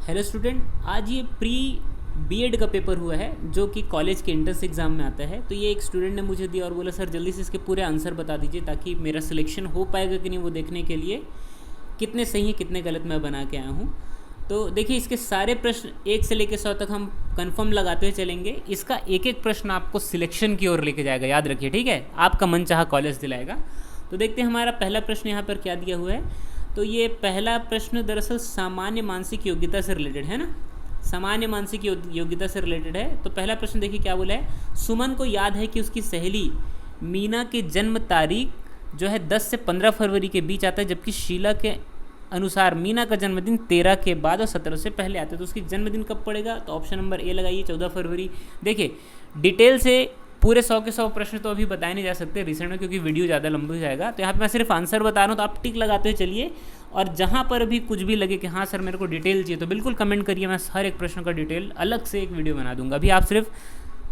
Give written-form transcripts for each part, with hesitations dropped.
Hello student, आज ये pre BEd का पेपर हुआ है जो कि कॉलेज के एंट्रेंस एग्ज़ाम में आता है। तो ये एक स्टूडेंट ने मुझे दिया और बोला सर जल्दी से इसके पूरे आंसर बता दीजिए ताकि मेरा सिलेक्शन हो पाएगा कि नहीं वो देखने के लिए कितने सही हैं कितने गलत मैं बना के आया हूँ। तो देखिए इसके सारे प्रश्न 1 से लेकर 100 तक हम कंफर्म लगाते हुए चलेंगे। इसका एक एक प्रश्न आपको सिलेक्शन की ओर लेके जाएगा, याद रखिए, ठीक है। आपका मनचाहा कॉलेज दिलाएगा। तो देखते हैं हमारा पहला प्रश्न यहाँ पर क्या दिया हुआ है। तो ये पहला प्रश्न दरअसल सामान्य मानसिक योग्यता से रिलेटेड है ना, सामान्य मानसिक योग्यता से रिलेटेड है। तो पहला प्रश्न देखिए क्या बोला है। सुमन को याद है कि उसकी सहेली मीना की जन्म तारीख जो है 10 से 15 फरवरी के बीच आता है, जबकि शीला के अनुसार मीना का जन्मदिन 13 के बाद और 17 से पहले आता है। तो उसकी जन्मदिन कब पड़ेगा? तो ऑप्शन नंबर ए लगाइए, 14 फरवरी। देखिए डिटेल से पूरे 100 के 100 प्रश्न तो अभी बताए नहीं जा सकते रिसेंट में, क्योंकि वीडियो ज़्यादा लंबी हो जाएगा। तो यहाँ पे मैं सिर्फ आंसर बता रहा हूँ, तो आप टिक लगाते हुए चलिए। और जहाँ पर भी कुछ भी लगे कि हाँ सर मेरे को डिटेल चाहिए, तो बिल्कुल कमेंट करिए, मैं हर एक प्रश्न का डिटेल अलग से एक वीडियो बना दूंगा। अभी आप सिर्फ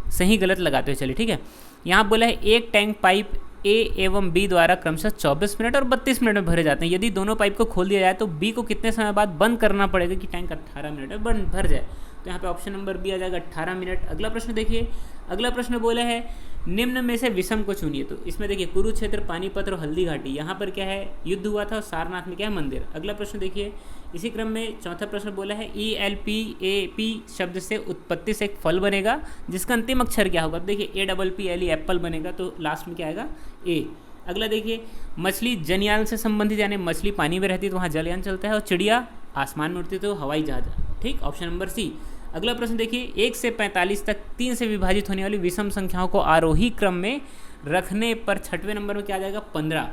सही गलत लगाते हुए चलिए, ठीक है। यहाँ बोला है एक टैंक पाइप ए एवं बी द्वारा क्रमशः 24 मिनट और 32 मिनट में भरे जाते हैं। यदि दोनों पाइप को खोल दिया जाए तो बी को कितने समय बाद बंद करना पड़ेगा कि टैंक 18 मिनट में बंद भर जाए? तो यहाँ पे ऑप्शन नंबर बी आ जाएगा, 18 मिनट। अगला प्रश्न देखिए। अगला प्रश्न बोला है निम्न में से विषम को चुनिए। तो इसमें देखिए कुरुक्षेत्र, पानीपत और हल्दी घाटी, यहाँ पर क्या है युद्ध हुआ था, और सारनाथ में क्या है मंदिर। अगला प्रश्न देखिए। इसी क्रम में चौथा प्रश्न बोला है ELPAP शब्द से उत्पत्ति से एक फल बनेगा जिसका अंतिम अक्षर क्या होगा? देखिए APPLE एप्पल बनेगा, तो लास्ट में क्या आएगा? ए। अगला देखिए मछली जनयान से संबंधित, यानी मछली पानी में रहती है तो वहाँ जलयान चलता है, और चिड़िया आसमान में उड़ती है तो हवाई जहाज, ठीक, ऑप्शन नंबर सी। अगला प्रश्न देखिए 1 से 45 तक 3 से विभाजित होने वाली विषम संख्याओं को आरोही क्रम में रखने पर छठवें नंबर में क्या आ जाएगा? 15।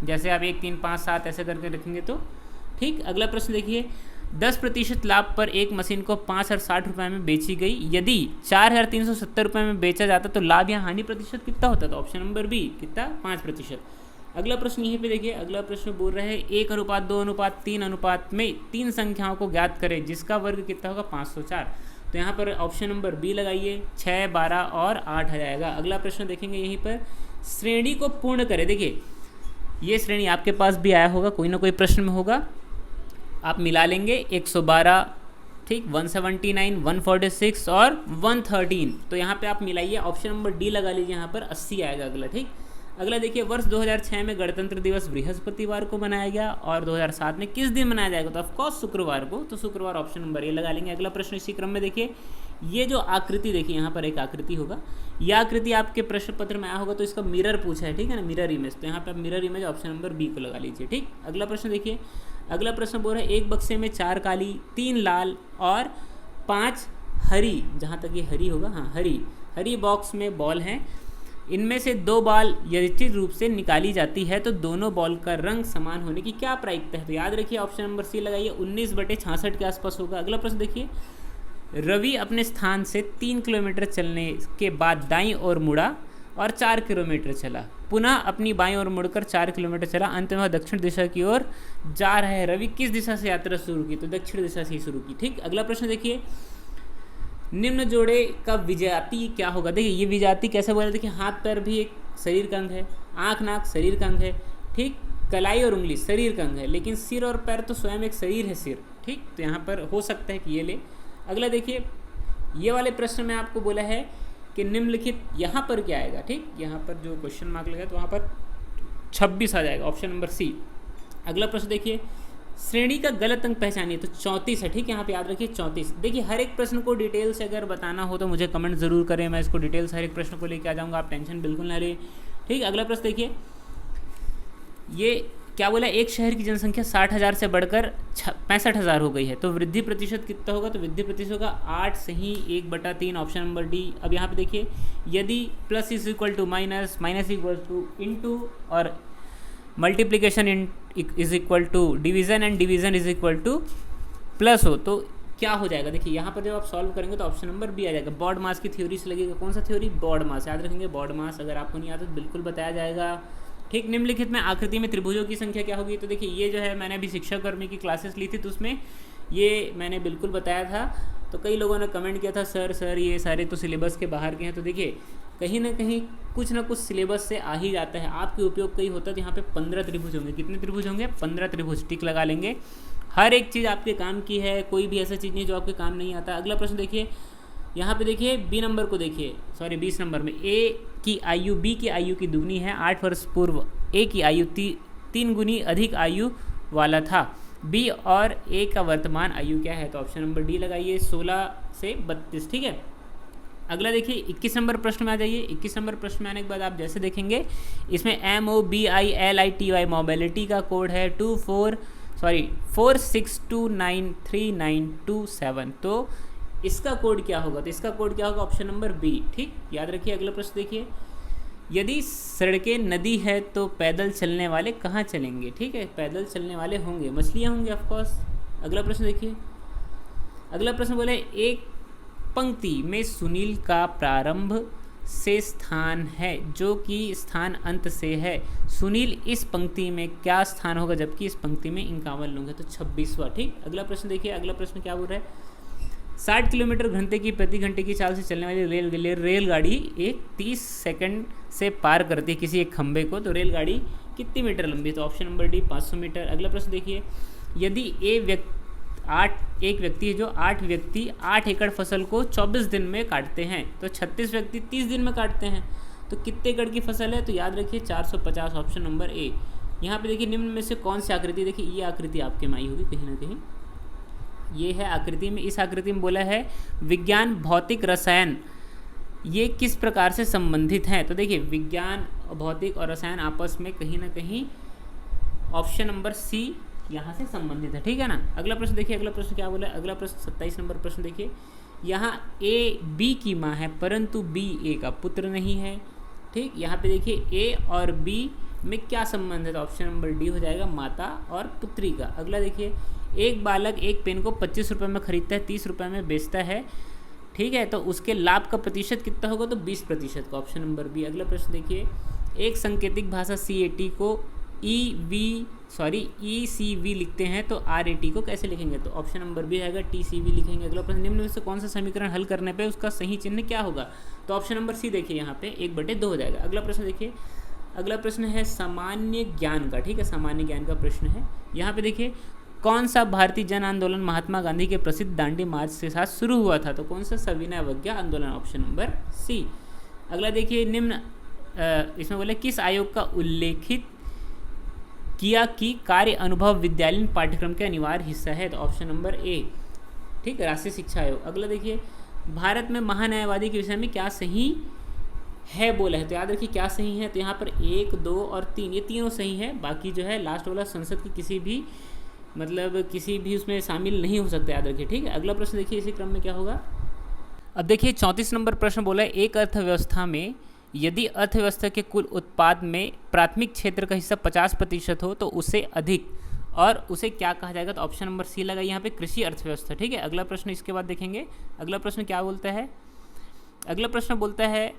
जैसे आप 1 3 5 7 ऐसे करके रखेंगे तो ठीक। अगला प्रश्न देखिए 10% लाभ पर एक मशीन को 5,060 रुपये में बेची गई, यदि 4,370 रुपये में बेचा जाता तो लाभ या हानि प्रतिशत कितना होता? तो ऑप्शन नंबर बी कितना? 5%। अगला प्रश्न यहीं पे देखिए। अगला प्रश्न बोल रहे हैं 1:2:3 अनुपात में 3 संख्याओं को ज्ञात करें जिसका वर्ग कितना होगा? 504। तो यहाँ पर ऑप्शन नंबर बी लगाइए, 6, 12 और 8 आ जाएगा। अगला प्रश्न देखेंगे यहीं पर श्रेणी को पूर्ण करें। देखिए ये श्रेणी आपके पास भी आया होगा, कोई ना कोई प्रश्न में होगा, आप मिला लेंगे 112, ठीक, 179, 146 और 113। तो यहाँ पे आप मिलाइए, ऑप्शन नंबर डी लगा लीजिए, यहाँ पर 80 आएगा अगला, ठीक। अगला देखिए वर्ष 2006 में गणतंत्र दिवस बृहस्पतिवार को मनाया गया और 2007 में किस दिन मनाया जाएगा? तो ऑफकोर्स शुक्रवार को, तो शुक्रवार ऑप्शन नंबर ए लगा लेंगे। अगला प्रश्न इसी क्रम में देखिए, ये जो आकृति देखिए यहाँ पर एक आकृति होगा, यह आकृति आपके प्रश्न पत्र में आया होगा, तो इसका मिरर पूछा है, ठीक है ना, मिरर इमेज। तो यहाँ पे आप mirror image option number B को लगा लीजिए, ठीक। अगला प्रश्न देखिए। अगला प्रश्न बोल रहा है एक बक्से में 4 काली, 3 लाल और 5 हरी, जहाँ तक ये हरी होगा, हाँ हरी बॉक्स में बॉल हैं। इनमें से 2 बॉल यदि रूप से निकाली जाती है तो दोनों बॉल का रंग समान होने की क्या प्रायिकता है? तो याद रखिए ऑप्शन नंबर सी लगाइए, 19/66 के आसपास होगा। अगला प्रश्न देखिए रवि अपने स्थान से 3 किलोमीटर चलने के बाद दाईं ओर मुड़ा और 4 किलोमीटर चला, पुनः अपनी बाईं ओर मुड़कर 4 किलोमीटर चला, अंत में वह दक्षिण दिशा की ओर जा रहा है। रवि किस दिशा से यात्रा शुरू की? तो दक्षिण दिशा से ही शुरू की, ठीक। अगला प्रश्न देखिए निम्न जोड़े का विजाति क्या होगा? देखिए ये विजाति कैसे बोला? देखिए हाथ पैर भी एक शरीर का अंग है, आँख नाक शरीर का अंग है, ठीक, कलाई और उंगली शरीर का अंग है, लेकिन सिर और पैर तो स्वयं एक शरीर है, सिर, ठीक। तो यहाँ पर हो सकता है कि ये ले। अगला देखिए ये वाले प्रश्न में आपको बोला है कि निम्नलिखित, यहाँ पर क्या आएगा, ठीक, यहाँ पर जो क्वेश्चन मार्क लगा तो वहाँ पर 26 आ जाएगा, ऑप्शन नंबर सी। अगला प्रश्न देखिए श्रेणी का गलत अंक पहचानिए। तो 34 है, ठीक, यहाँ पे याद रखिए 34। देखिए हर एक प्रश्न को डिटेल से अगर बताना हो तो मुझे कमेंट जरूर करें, मैं इसको डिटेल से हर एक प्रश्न को लेकर आ जाऊँगा, आप टेंशन बिल्कुल ना लें, ठीक। अगला प्रश्न देखिए ये क्या बोला, एक शहर की जनसंख्या 60,000 से बढ़कर 65,000 हो गई है, तो वृद्धि प्रतिशत कितना होगा? तो वृद्धि प्रतिशत होगा 8 सही 1/3, ऑप्शन नंबर डी। अब यहाँ पे देखिए यदि plus is equal to minus, minus equal to into और multiplication is equal to division and division is equal to plus हो तो क्या हो जाएगा? देखिए यहाँ पर जब आप सॉल्व करेंगे तो ऑप्शन नंबर बी आ जाएगा, बॉड मास की थ्योरी से लगेगा। कौन सा थ्योरी? बॉड मास, याद रखेंगे बॉड मास। अगर आपको नहीं आता तो बिल्कुल बताया जाएगा, ठीक। निम्नलिखित में आकृति में त्रिभुजों की संख्या क्या होगी? तो देखिए ये जो है मैंने अभी शिक्षा कर्मी की क्लासेस ली थी तो उसमें ये मैंने बिल्कुल बताया था। तो कई लोगों ने कमेंट किया था सर ये सारे तो सिलेबस के बाहर के हैं। तो देखिए कहीं ना कहीं कुछ ना कुछ सिलेबस से आ ही जाता है, आपके उपयोग कहीं होता है। तो यहाँ पे 15 त्रिभुज होंगे। कितने त्रिभुज होंगे? 15 त्रिभुज, टिक लगा लेंगे। हर एक चीज़ आपके काम की है, कोई भी ऐसा चीज़ नहीं जो आपके काम नहीं आता। अगला प्रश्न देखिए, यहाँ पे देखिए बी नंबर को देखिए, सॉरी 20 नंबर में, ए की आयु बी की आयु की दुगनी है 8 वर्ष पूर्व, ए की आयु 3 गुनी अधिक आयु वाला था। बी और ए का वर्तमान आयु क्या है? तो ऑप्शन नंबर डी लगाइए, 16 से 32। ठीक है, अगला देखिए 21 नंबर प्रश्न में आ जाइए। 21 नंबर प्रश्न में आने के बाद आप जैसे देखेंगे इसमें MOBILITY मोबिलिटी का कोड है 46293927। तो इसका कोड क्या होगा? तो इसका कोड क्या होगा? Option number B. ठीक, याद रखिए। अगला प्रश्न देखिए, यदि सड़कें नदी है तो पैदल चलने वाले कहाँ चलेंगे? ठीक है, पैदल चलने वाले होंगे, मछलियाँ होंगी ऑफकोर्स। अगला प्रश्न देखिए, अगला प्रश्न बोले एक पंक्ति में सुनील का प्रारंभ से स्थान है जो कि स्थान अंत से है। सुनील इस पंक्ति में क्या स्थान होगा जबकि इस पंक्ति में 51 लोग हैं? तो 26वां। ठीक, अगला प्रश्न देखिए, अगला प्रश्न क्या बोल रहा है? 60 किलोमीटर घंटे की प्रति घंटे की चाल से चलने वाली रेलगाड़ी एक 30 सेकंड से पार करती है किसी एक खंभे को, तो रेलगाड़ी कितनी मीटर लंबी है? तो ऑप्शन नंबर डी 500 मीटर। अगला प्रश्न देखिए, यदि एक व्यक्ति है जो 8 व्यक्ति 8 एकड़ फसल को 24 दिन में काटते हैं तो 36 व्यक्ति 30 दिन में काटते हैं, तो कितने एकड़ की फसल है? तो याद रखिए 450, ऑप्शन नंबर ए। यहाँ पे देखिए निम्न में से कौन सी आकृति, देखिए ये आकृति आपके में आई होगी कहीं ना कहीं, ये है आकृति में। इस आकृति में बोला है विज्ञान, भौतिक, रसायन ये किस प्रकार से संबंधित हैं? तो देखिए विज्ञान, भौतिक और रसायन आपस में कहीं ना कहीं ऑप्शन नंबर सी यहाँ से संबंधित है। ठीक है ना। अगला प्रश्न देखिए, अगला प्रश्न क्या बोला है? अगला प्रश्न 27 नंबर प्रश्न देखिए, यहाँ ए बी की माँ है परंतु बी ए का पुत्र नहीं है। ठीक, यहाँ पे देखिए ए और बी में क्या संबंध है? तो ऑप्शन नंबर डी हो जाएगा, माता और पुत्री का। अगला देखिए, एक बालक एक पेन को 25 रुपये में खरीदता है, 30 रुपये में बेचता है। ठीक है, तो उसके लाभ का प्रतिशत कितना होगा? तो 20% का, ऑप्शन नंबर बी। अगला प्रश्न देखिए, एक सांकेतिक भाषा CAT को ECV लिखते हैं तो RAT को कैसे लिखेंगे? तो ऑप्शन नंबर बी आएगा, TCV लिखेंगे। अगला प्रश्न, निम्न में से कौन सा समीकरण हल करने पे उसका सही चिन्ह क्या होगा? तो ऑप्शन नंबर सी देखिए, यहाँ पे 1/2 हो जाएगा। अगला प्रश्न देखिए, अगला प्रश्न है सामान्य ज्ञान का। ठीक है, सामान्य ज्ञान का प्रश्न है। यहाँ पे देखिए, कौन सा भारतीय जन आंदोलन महात्मा गांधी के प्रसिद्ध दांडी मार्च के साथ शुरू हुआ था? तो कौन सा? सविनय अवज्ञा आंदोलन, ऑप्शन नंबर सी। अगला देखिए, निम्न इसमें बोले किस आयोग का उल्लेखित किया कि कार्य अनुभव विद्यालयीन पाठ्यक्रम के अनिवार्य हिस्सा है? तो ऑप्शन नंबर ए। ठीक, राष्ट्रीय शिक्षा आयोग। अगला देखिए, भारत में महान्यायवादी के विषय में क्या सही है बोला है? तो याद रखिए क्या सही है? तो यहाँ पर 1, 2 और 3 ये तीनों सही है, बाकी जो है लास्ट वाला संसद की किसी भी उसमें शामिल नहीं हो सकता, याद रखिए। ठीक है, अगला प्रश्न देखिए इसी क्रम में क्या होगा। अब देखिए 34 नंबर प्रश्न बोला है, एक अर्थव्यवस्था में यदि अर्थव्यवस्था के कुल उत्पाद में प्राथमिक क्षेत्र का हिस्सा 50% हो तो उसे अधिक और उसे क्या कहा जाएगा? तो ऑप्शन नंबर सी लगा यहाँ पे, कृषि अर्थव्यवस्था। ठीक है, अगला प्रश्न इसके बाद देखेंगे। अगला प्रश्न क्या बोलता है? अगला प्रश्न बोलता है,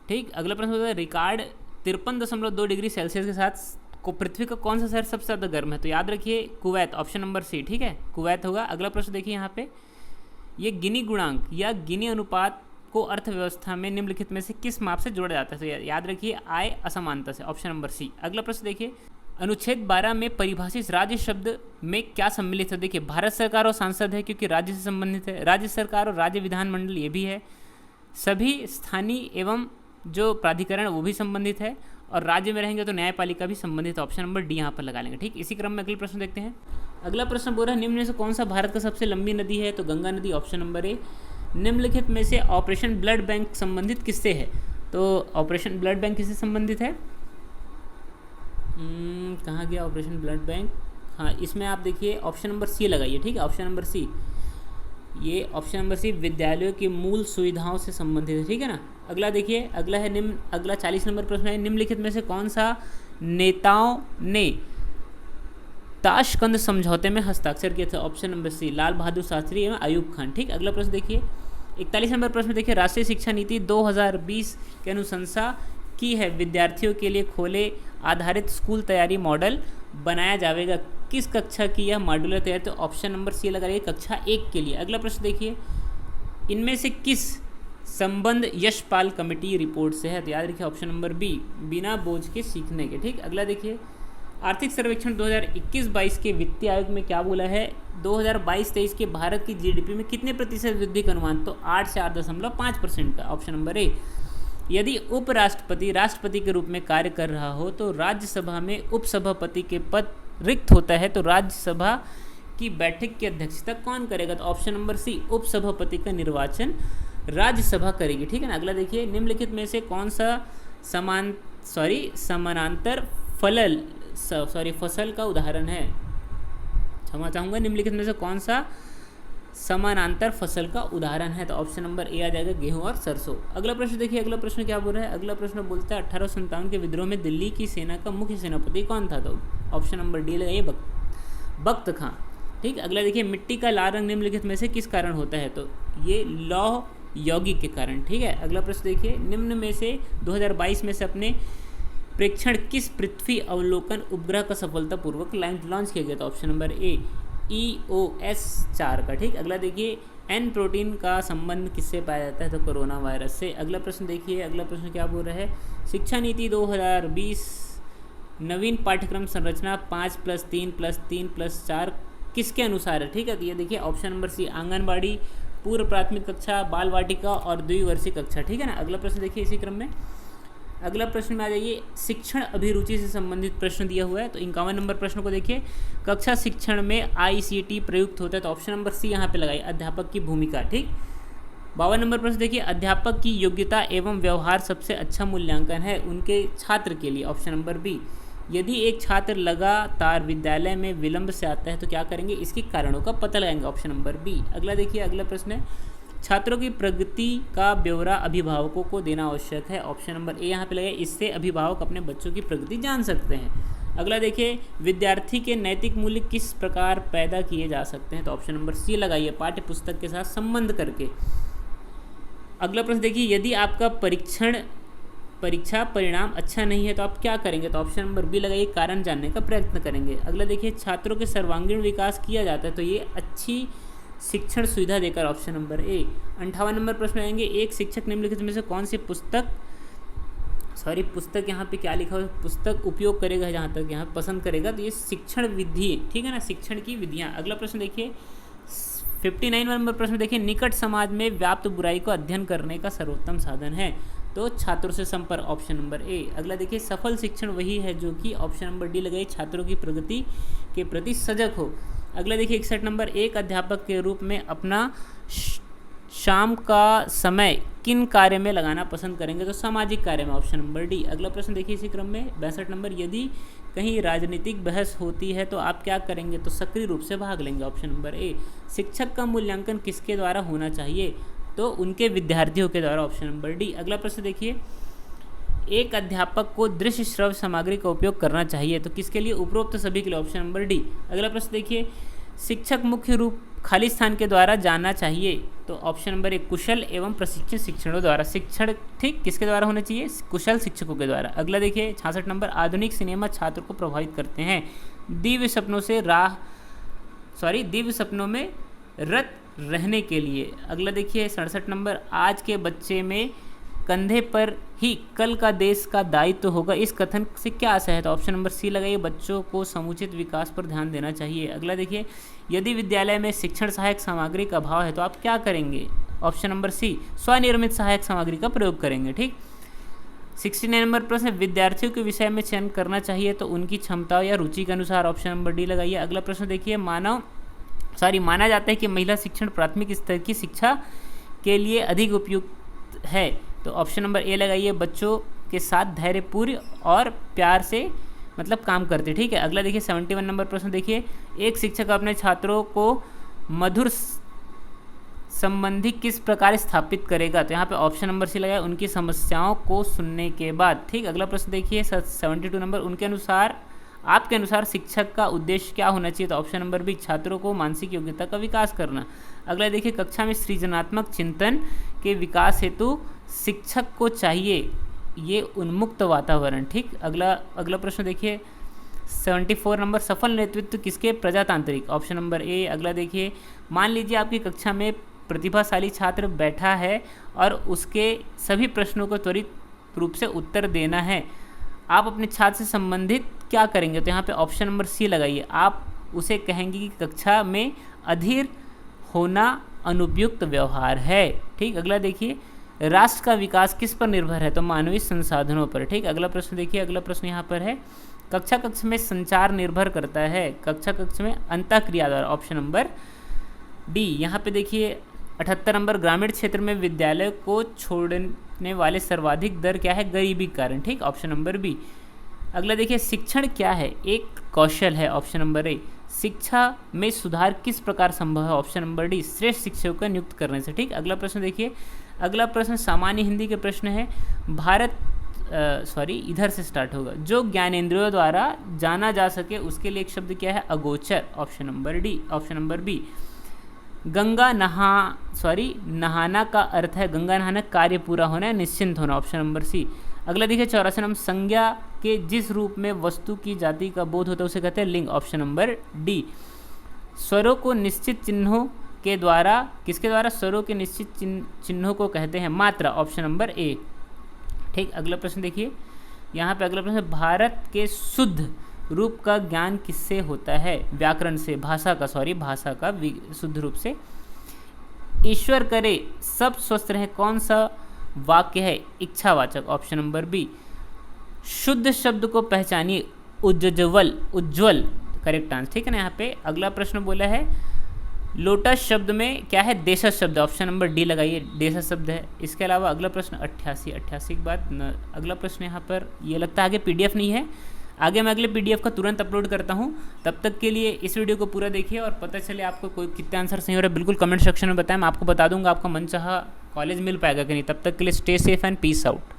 ठीक, अगला प्रश्न बोलता है रिकॉर्ड 53.2 डिग्री सेल्सियस के साथ को पृथ्वी का कौन सा शहर सबसे ज़्यादा गर्म है? तो याद रखिए कुवैत, ऑप्शन नंबर सी। ठीक है, कुवैत होगा। अगला प्रश्न देखिए यहाँ पे, ये गिनी गुणांक या गिनी अनुपात को अर्थव्यवस्था में निम्नलिखित में से किस माप से जोड़ा जाता है? तो याद रखिए आय असमानता से, ऑप्शन नंबर सी। अगला प्रश्न देखिए, अनुच्छेद 12 में परिभाषित राज्य शब्द में क्या सम्मिलित है? देखिए भारत सरकार और सांसद है क्योंकि राज्य से संबंधित है, राज्य सरकार और राज्य विधानमंडल ये भी है, सभी स्थानीय एवं जो प्राधिकरण वो भी संबंधित है, और राज्य में रहेंगे तो न्यायपालिका भी संबंधित है, ऑप्शन नंबर डी यहाँ पर लगा लेंगे। ठीक, इसी क्रम में अगले प्रश्न देखते हैं। अगला प्रश्न बोल रहा है निम्न में से कौन सा भारत का सबसे लंबी नदी है? तो गंगा नदी, ऑप्शन नंबर ए। निम्नलिखित में से ऑपरेशन ब्लड बैंक संबंधित किससे है? तो ऑपरेशन ब्लड बैंक किससे संबंधित है? कहाँ गया ऑपरेशन ब्लड बैंक? हाँ, इसमें आप देखिए ऑप्शन नंबर सी लगाइए। ठीक है, ऑप्शन नंबर सी, ये ऑप्शन नंबर सी विद्यालयों की मूल सुविधाओं से संबंधित है। ठीक है ना। अगला देखिए, अगला है अगला 40 नंबर प्रश्न है, निम्नलिखित में से कौन सा नेताओं ने ताशकंद समझौते में हस्ताक्षर किए थे? Option number C, Lal Bahadur Shastri एवं अयूब खान। ठीक, अगला प्रश्न देखिए 41 नंबर प्रश्न देखिए, राष्ट्रीय शिक्षा नीति 2020 के अनुशंसा की है विद्यार्थियों के लिए खोले आधारित स्कूल तैयारी मॉडल बनाया जाएगा, किस कक्षा की यह मॉड्यूलर तैयारी? तो ऑप्शन नंबर सी लगा रही है, कक्षा 1 के लिए। अगला प्रश्न देखिए, इनमें से किस संबंध यशपाल कमेटी रिपोर्ट से है? तो याद रखिए ऑप्शन नंबर बी, बिना बोझ के सीखने के। ठीक, अगला देखिए आर्थिक सर्वेक्षण 2021-22 के वित्तीय आयोग में क्या बोला है, 2022-23 के भारत की जीडीपी में कितने प्रतिशत वृद्धि का अनुमान, तो 8 से 8.5% का, ऑप्शन नंबर ए। यदि उपराष्ट्रपति राष्ट्रपति के रूप में कार्य कर रहा हो तो राज्यसभा में उपसभापति के पद रिक्त होता है, तो राज्यसभा की बैठक की अध्यक्षता कौन करेगा, तो ऑप्शन नंबर सी, उपसभापति का निर्वाचन राज्यसभा करेगी, ठीक है ना। अगला देखिए, निम्नलिखित में से कौन सा समानांतर फसल का उदाहरण है, क्षमा चाहूँगा, निम्नलिखित में से कौन सा समानांतर फसल का उदाहरण है, तो ऑप्शन नंबर ए आ जाएगा, गेहूं और सरसों। अगला प्रश्न देखिए, अगला प्रश्न क्या बोल रहा है, अगला प्रश्न बोलता है 1857 के विद्रोह में दिल्ली की सेना का मुख्य सेनापति कौन था, तो ऑप्शन नंबर डी लगाइए, बख्त खां, ठीक। अगला देखिए, मिट्टी का लाल रंग निम्नलिखित में से किस कारण होता है, तो ये लौह यौगिक के कारण, ठीक है। अगला प्रश्न देखिए, निम्न में से 2022 में से अपने प्रेक्षण किस पृथ्वी अवलोकन उपग्रह का सफलतापूर्वक लॉन्च किया गया था, ऑप्शन नंबर ए, EOS 4 का, ठीक। अगला देखिए, एन प्रोटीन का संबंध किससे पाया जाता है, तो कोरोना वायरस से। अगला प्रश्न देखिए, अगला प्रश्न क्या बोल रहा है, शिक्षा नीति 2020 नवीन पाठ्यक्रम संरचना 5+3+3+4 किसके अनुसार है, ठीक है। तो ये देखिए ऑप्शन नंबर सी, आंगनबाड़ी, पूर्व प्राथमिक कक्षा, बाल वाटिका और द्विवर्षीय कक्षा, ठीक है ना। अगला प्रश्न देखिए, इसी क्रम में अगला प्रश्न में आ जाइए, शिक्षण अभिरुचि से संबंधित प्रश्न दिया हुआ है, तो 51 नंबर प्रश्न को देखिए, कक्षा शिक्षण में ICT प्रयुक्त होता है, तो ऑप्शन नंबर सी यहाँ पे लगाइए, अध्यापक की भूमिका, ठीक। 52 नंबर प्रश्न देखिए, अध्यापक की योग्यता एवं व्यवहार सबसे अच्छा मूल्यांकन है उनके छात्र के लिए, ऑप्शन नंबर बी। यदि एक छात्र लगातार विद्यालय में विलंब से आता है तो क्या करेंगे, इसके कारणों का पता लगाएंगे, ऑप्शन नंबर बी। अगला देखिए, अगला प्रश्न है, छात्रों की प्रगति का ब्यौरा अभिभावकों को देना आवश्यक है, ऑप्शन नंबर ए यहाँ पे लगाए, इससे अभिभावक अपने बच्चों की प्रगति जान सकते हैं। अगला देखिए, विद्यार्थी के नैतिक मूल्य किस प्रकार पैदा किए जा सकते हैं, तो ऑप्शन नंबर सी लगाइए, पाठ्य पुस्तक के साथ संबंध करके। अगला प्रश्न देखिए, यदि आपका परीक्षा परिणाम अच्छा नहीं है तो आप क्या करेंगे, तो ऑप्शन नंबर बी लगाइए, कारण जानने का प्रयत्न करेंगे। अगला देखिए, छात्रों के सर्वांगीण विकास किया जाता है, तो ये अच्छी शिक्षण सुविधा देकर, ऑप्शन नंबर ए। 58 नंबर प्रश्न आएंगे, एक शिक्षक निम्नलिखित में से कौन सी पुस्तक यहाँ पे क्या लिखा हुआ है, पुस्तक उपयोग करेगा, जहाँ तक यहाँ पसंद करेगा, तो ये शिक्षण विधि, ठीक है ना, शिक्षण की विधियाँ। अगला प्रश्न देखिए, 59 नंबर प्रश्न देखिए, निकट समाज में व्याप्त बुराई को अध्ययन करने का सर्वोत्तम साधन है, तो छात्रों से संपर्क, ऑप्शन नंबर ए। अगला देखिए, सफल शिक्षण वही है जो कि, ऑप्शन नंबर डी लगाइए, छात्रों की प्रगति के प्रति सजग हो। अगला देखिए, 61 नंबर, एक अध्यापक के रूप में अपना शाम का समय किन कार्य में लगाना पसंद करेंगे, तो सामाजिक कार्य में, ऑप्शन नंबर डी। अगला प्रश्न देखिए इसी क्रम में 62 नंबर, यदि कहीं राजनीतिक बहस होती है तो आप क्या करेंगे, तो सक्रिय रूप से भाग लेंगे, ऑप्शन नंबर ए। शिक्षक का मूल्यांकन किसके द्वारा होना चाहिए, तो उनके विद्यार्थियों के द्वारा, ऑप्शन नंबर डी। अगला प्रश्न देखिए, एक अध्यापक को दृश्य श्रव्य सामग्री का उपयोग करना चाहिए, तो किसके लिए, उपरोक्त सभी के लिए, ऑप्शन नंबर डी। अगला प्रश्न देखिए, शिक्षक मुख्य रूप खाली स्थान के द्वारा जाना चाहिए, तो ऑप्शन नंबर एक, कुशल एवं प्रशिक्षित शिक्षकों द्वारा, शिक्षण ठीक किसके द्वारा होना चाहिए, कुशल शिक्षकों के द्वारा। अगला देखिए 66 नंबर, आधुनिक सिनेमा छात्र को प्रभावित करते हैं, दिव्य सपनों में रत रहने के लिए। अगला देखिए 67 नंबर, आज के बच्चे में कंधे पर ही कल का देश का दायित्व होगा, इस कथन से क्या आशय है, तो ऑप्शन नंबर सी लगाइए, बच्चों को समुचित विकास पर ध्यान देना चाहिए। अगला देखिए, यदि विद्यालय में शिक्षण सहायक सामग्री का अभाव है तो आप क्या करेंगे, ऑप्शन नंबर सी, स्वनिर्मित सहायक सामग्री का प्रयोग करेंगे, ठीक। 69 नंबर प्रश्न, विद्यार्थियों के विषय में चयन करना चाहिए तो उनकी क्षमताओं या रुचि के अनुसार, ऑप्शन नंबर डी लगाइए। अगला प्रश्न देखिए, माना जाता है कि महिला शिक्षण प्राथमिक स्तर की शिक्षा के लिए अधिक उपयुक्त है, तो ऑप्शन नंबर ए लगाइए, बच्चों के साथ धैर्यपूर्ण और प्यार से काम करते, ठीक है। अगला देखिए 71 नंबर प्रश्न देखिए, एक शिक्षक अपने छात्रों को मधुर संबंधी किस प्रकार स्थापित करेगा, तो यहाँ पे ऑप्शन नंबर सी लगाए, उनकी समस्याओं को सुनने के बाद, ठीक। अगला प्रश्न देखिए 72 नंबर, आपके अनुसार शिक्षक का उद्देश्य क्या होना चाहिए, तो ऑप्शन नंबर बी, छात्रों को मानसिक योग्यता का विकास करना। अगला देखिए, कक्षा में सृजनात्मक चिंतन के विकास हेतु शिक्षक को चाहिए ये उन्मुक्त वातावरण, ठीक। अगला प्रश्न देखिए 74 नंबर, सफल नेतृत्व किसके प्रजातांत्रिक, ऑप्शन नंबर ए। अगला देखिए, मान लीजिए आपकी कक्षा में प्रतिभाशाली छात्र बैठा है और उसके सभी प्रश्नों को त्वरित रूप से उत्तर देना है, आप अपने छात्र से संबंधित क्या करेंगे, तो यहाँ पे ऑप्शन नंबर सी लगाइए, आप उसे कहेंगे कि कक्षा में अधीर होना अनुपयुक्त व्यवहार है। ठीक, अगला देखिए, राष्ट्र का विकास किस पर निर्भर है, तो मानवीय संसाधनों पर। ठीक, अगला प्रश्न देखिए, अगला प्रश्न यहाँ पर है, कक्षा कक्ष में संचार निर्भर करता है, कक्षा कक्ष में अंतःक्रिया द्वारा, ऑप्शन नंबर डी। यहाँ पे देखिए 78 नंबर, ग्रामीण क्षेत्र में विद्यालय को छोड़ने वाले सर्वाधिक दर क्या है, गरीबी के कारण। ठीक, ऑप्शन नंबर बी। अगला देखिए, शिक्षण क्या है, एक कौशल है, ऑप्शन नंबर ए। शिक्षा में सुधार किस प्रकार संभव है, ऑप्शन नंबर डी, श्रेष्ठ शिक्षकों का नियुक्त करने से। ठीक, अगला प्रश्न देखिए, अगला प्रश्न सामान्य हिंदी के प्रश्न है, इधर से स्टार्ट होगा, जो ज्ञानेंद्रियों द्वारा जाना जा सके उसके लिए एक शब्द क्या है, अगोचर, option number D, option number B. नहाना का अर्थ है, गंगा नहाना कार्य पूरा होना, निश्चिंत होना, ऑप्शन नंबर सी। अगला देखिए 84 नंबर, संज्ञा के जिस रूप में वस्तु की जाति का बोध होता है उसे कहते हैं लिंग, ऑप्शन नंबर डी। स्वरों को निश्चित चिन्हों के द्वारा, किसके द्वारा, स्वरों के निश्चित चिन्हों को कहते हैं मात्रा, ऑप्शन नंबर ए। ठीक, अगला प्रश्न देखिए, यहाँ पे अगला प्रश्न, भारत के शुद्ध रूप का ज्ञान किससे होता है, व्याकरण से, भाषा का शुद्ध रूप से। ईश्वर करे सब स्वस्थ रहे, कौन सा वाक्य है, इच्छावाचक, ऑप्शन नंबर बी। शुद्ध शब्द को पहचानिए, उज्ज्वल, करेक्ट आंसर। ठीक है ना, यहाँ पे अगला प्रश्न बोला है, लोटस शब्द में क्या है, देशज शब्द, ऑप्शन नंबर डी लगाइए, देशज शब्द है। इसके अलावा अगला प्रश्न 88 के बाद अगला प्रश्न यहाँ पर ये लगता है आगे पीडीएफ नहीं है, आगे मैं अगले पीडीएफ का तुरंत अपलोड करता हूँ। तब तक के लिए इस वीडियो को पूरा देखिए और पता चले आपको कोई कितने आंसर सही हो रहा है, बिल्कुल कमेंट सेक्शन में बताएं, मैं आपको बता दूंगा आपका मनचाहा कॉलेज मिल पाएगा कि नहीं। तब तक के लिए stay safe and peace out.